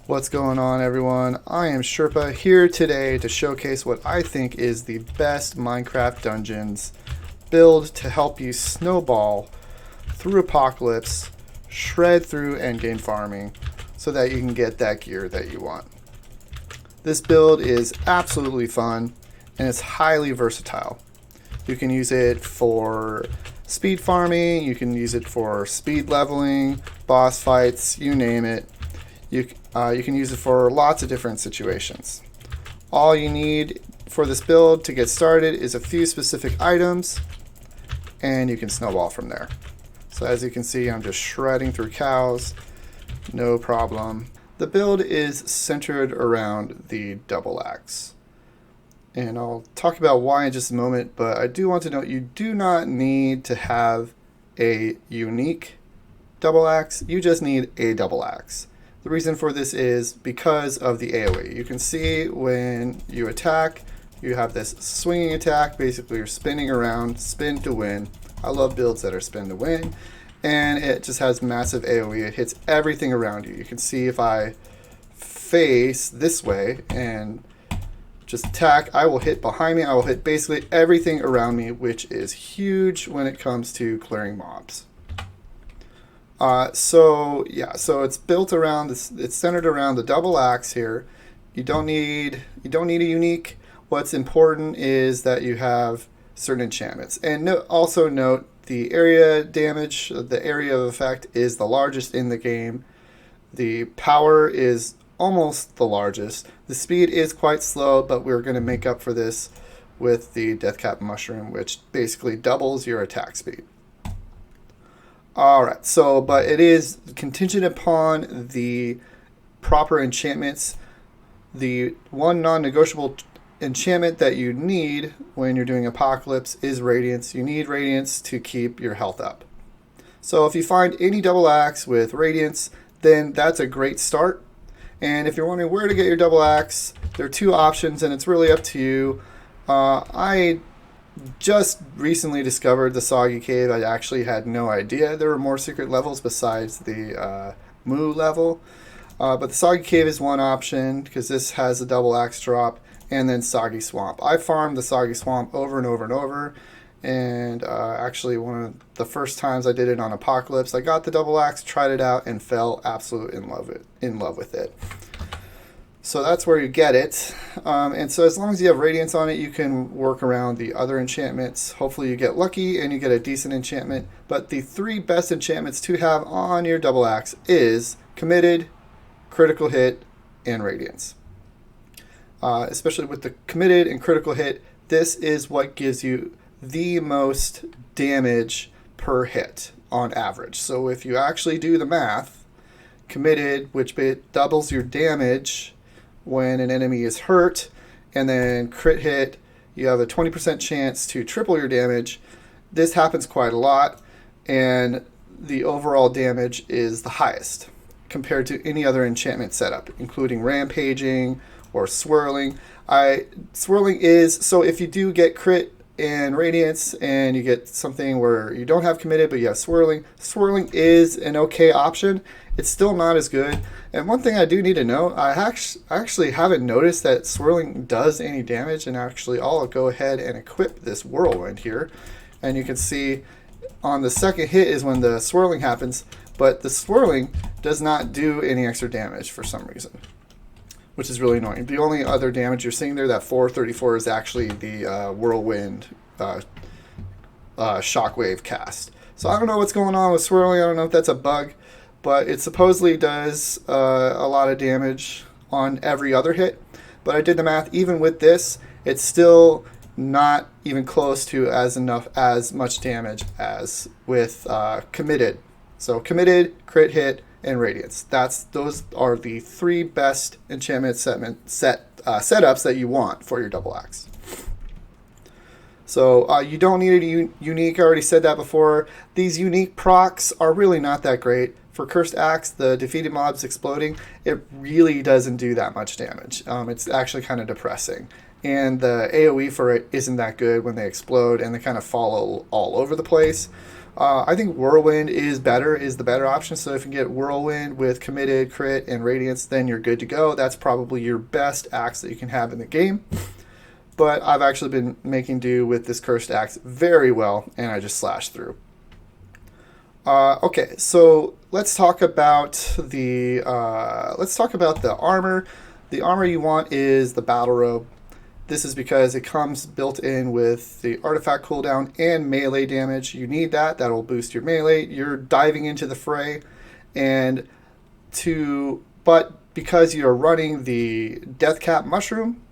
What's going on, everyone? I am Sherpa here today to showcase what I think is the best Minecraft Dungeons build to help you snowball through Apocalypse, shred through endgame farming so that you can get that gear that you want. This build is absolutely fun and it's highly versatile. You can use it for speed farming, you can use it for speed leveling, boss fights, you name it. You can use it for lots of different situations. All you need for this build to get started is a few specific items, and you can snowball from there. So as you can see, I'm just shredding through cows, no problem. The build is centered around the double axe. And I'll talk about why in just a moment, but I do want to note you do not need to have a unique double axe, you just need a double axe. The reason for this is because of the AoE. You can see when you attack, you have this swinging attack. Basically, you're spinning around, spin to win. I love builds that are spin to win. And it just has massive AoE. It hits everything around you. You can see if I face this way and just attack, I will hit behind me. I will hit basically everything around me, which is huge when it comes to clearing mobs. So it's built around this. It's centered around the double axe here. You don't need a unique. What's important is that you have certain enchantments. And also note the area damage. The area of effect is the largest in the game. The power is almost the largest. The speed is quite slow, but we're going to make up for this with the Deathcap Mushroom, which basically doubles your attack speed. Alright, but it is contingent upon the proper enchantments. The one non-negotiable enchantment that you need when you're doing Apocalypse is Radiance. You need Radiance to keep your health up. So if you find any double axe with Radiance, then that's a great start. And if you're wondering where to get your double axe, there are two options and it's really up to you. I just recently discovered the Soggy Cave. I actually had no idea there were more secret levels besides the Moo level. But the Soggy Cave is one option because this has a double axe drop, and then Soggy Swamp. I farmed the Soggy Swamp over and over and over, and actually one of the first times I did it on Apocalypse, I got the double axe, tried it out, and fell absolutely in love with it. So that's where you get it. And so as long as you have Radiance on it, you can work around the other enchantments. Hopefully you get lucky and you get a decent enchantment. But the three best enchantments to have on your double axe is Committed, Critical Hit, and Radiance. Especially with the Committed and Critical Hit, this is what gives you the most damage per hit on average. So if you actually do the math, Committed, which doubles your damage when an enemy is hurt, and then crit hit, you have a 20% chance to triple your damage. This happens quite a lot, and the overall damage is the highest compared to any other enchantment setup, including rampaging or swirling. Swirling is, so if you do get crit and radiance and you get something where you don't have committed but you have swirling is an okay option. It's still not as good. And one thing I do need to know, I actually haven't noticed that swirling does any damage, and actually I'll go ahead and equip this whirlwind here, and you can see on the second hit is when the swirling happens, but the swirling does not do any extra damage for some reason, which is really annoying. The only other damage you're seeing there, that 434, is actually the whirlwind shockwave cast. So I don't know what's going on with swirling. I don't know if that's a bug, but it supposedly does a lot of damage on every other hit. But I did the math. Even with this, it's still not even close to as much damage as with Committed. So Committed, Crit Hit, and Radiance. Those are the three best enchantment setups that you want for your double axe. So you don't need a unique. I already said that before. These unique procs are really not that great. For Cursed Axe, the defeated mobs exploding, it really doesn't do that much damage. It's actually kind of depressing. And the AoE for it isn't that good when they explode and they kind of fall all over the place. I think Whirlwind is the better option. So if you get Whirlwind with committed, crit, and radiance, then you're good to go. That's probably your best axe that you can have in the game. But I've actually been making do with this cursed axe very well, and I just slash through. Okay, so let's talk about the armor. The armor you want is the battle robe. This is because it comes built in with the artifact cooldown and melee damage. You need that. That will boost your melee. You're diving into the fray, but because you're running the Deathcap Mushroom,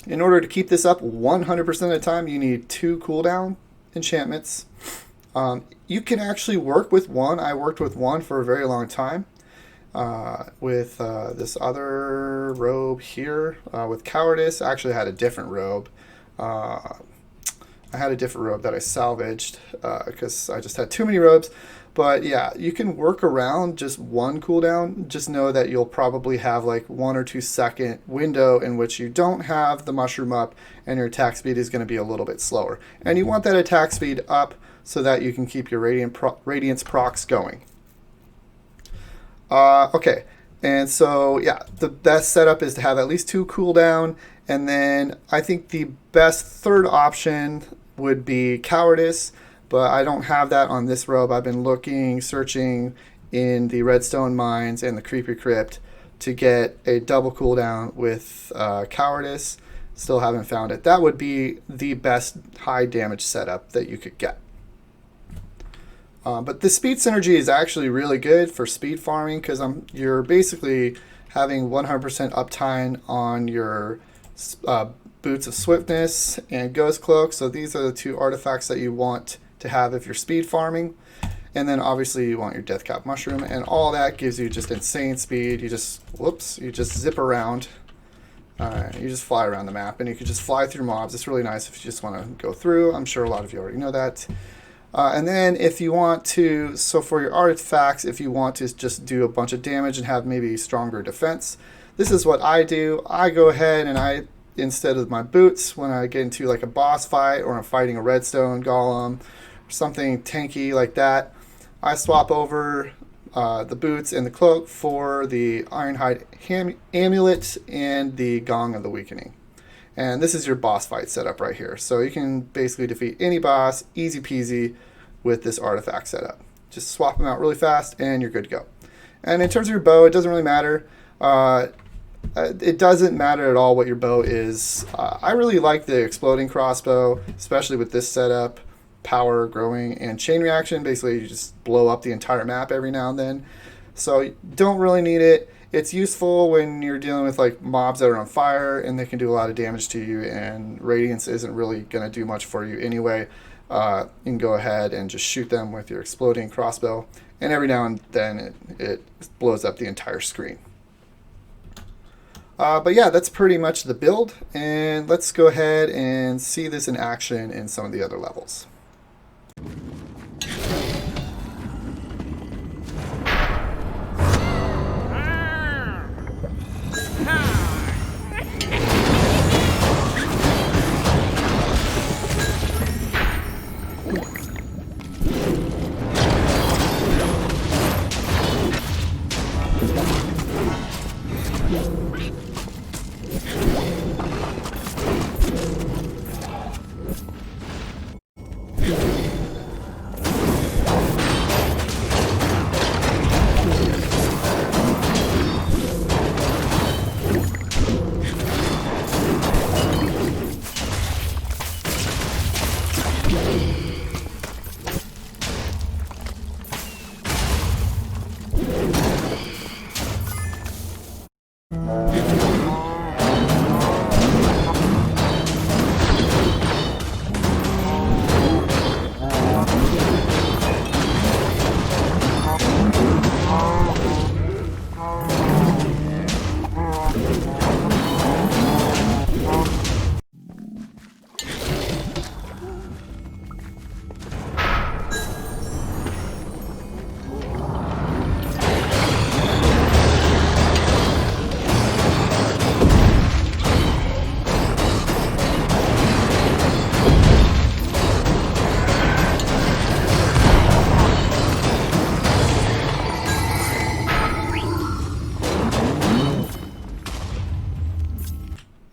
in order to keep this up 100% of the time, you need 2 cooldown enchantments. You can actually work with 1. I worked with 1 for a very long time. With this other robe here, with Cowardice. I actually had a different robe. I had a different robe that I salvaged because I just had too many robes. But yeah, you can work around just 1 cooldown. Just know that you'll probably have like 1 or 2 second window in which you don't have the mushroom up and your attack speed is going to be a little bit slower. And you want that attack speed up so that you can keep your Radiance procs going. Okay, and so yeah, the best setup is to have at least 2 cooldown, and then I think the best third option would be Cowardice, but I don't have that on this robe. I've been searching in the Redstone Mines and the Creepy Crypt to get a double cooldown with Cowardice. Still haven't found it. That would be the best high damage setup that you could get. But the speed synergy is actually really good for speed farming because you're basically having 100% uptime on your Boots of Swiftness and Ghost Cloak. So these are the 2 artifacts that you want to have if you're speed farming. And then obviously you want your Deathcap Mushroom, and all that gives you just insane speed. You just zip around. You just fly around the map, and you can just fly through mobs. It's really nice if you just want to go through. I'm sure a lot of you already know that. And then if you want to, so for your artifacts, if you want to just do a bunch of damage and have maybe stronger defense, this is what I do. I go ahead and instead of my boots, when I get into like a boss fight or I'm fighting a redstone golem or something tanky like that, I swap over the boots and the cloak for the Ironhide amulet and the Gong of the Weakening. And this is your boss fight setup right here. So you can basically defeat any boss, easy peasy, with this artifact setup. Just swap them out really fast and you're good to go. And in terms of your bow, it doesn't really matter. It doesn't matter at all what your bow is. I really like the exploding crossbow, especially with this setup. Power, growing, and chain reaction. Basically, you just blow up the entire map every now and then. So you don't really need it. It's useful when you're dealing with like mobs that are on fire and they can do a lot of damage to you, and Radiance isn't really going to do much for you anyway. You can go ahead and just shoot them with your exploding crossbow, and every now and then it blows up the entire screen. But yeah, that's pretty much the build, and let's go ahead and see this in action in some of the other levels.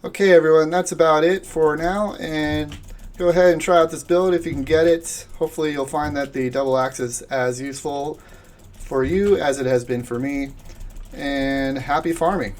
Okay, everyone, that's about it for now. And go ahead and try out this build if you can get it. Hopefully you'll find that the double axe is as useful for you as it has been for me. And happy farming.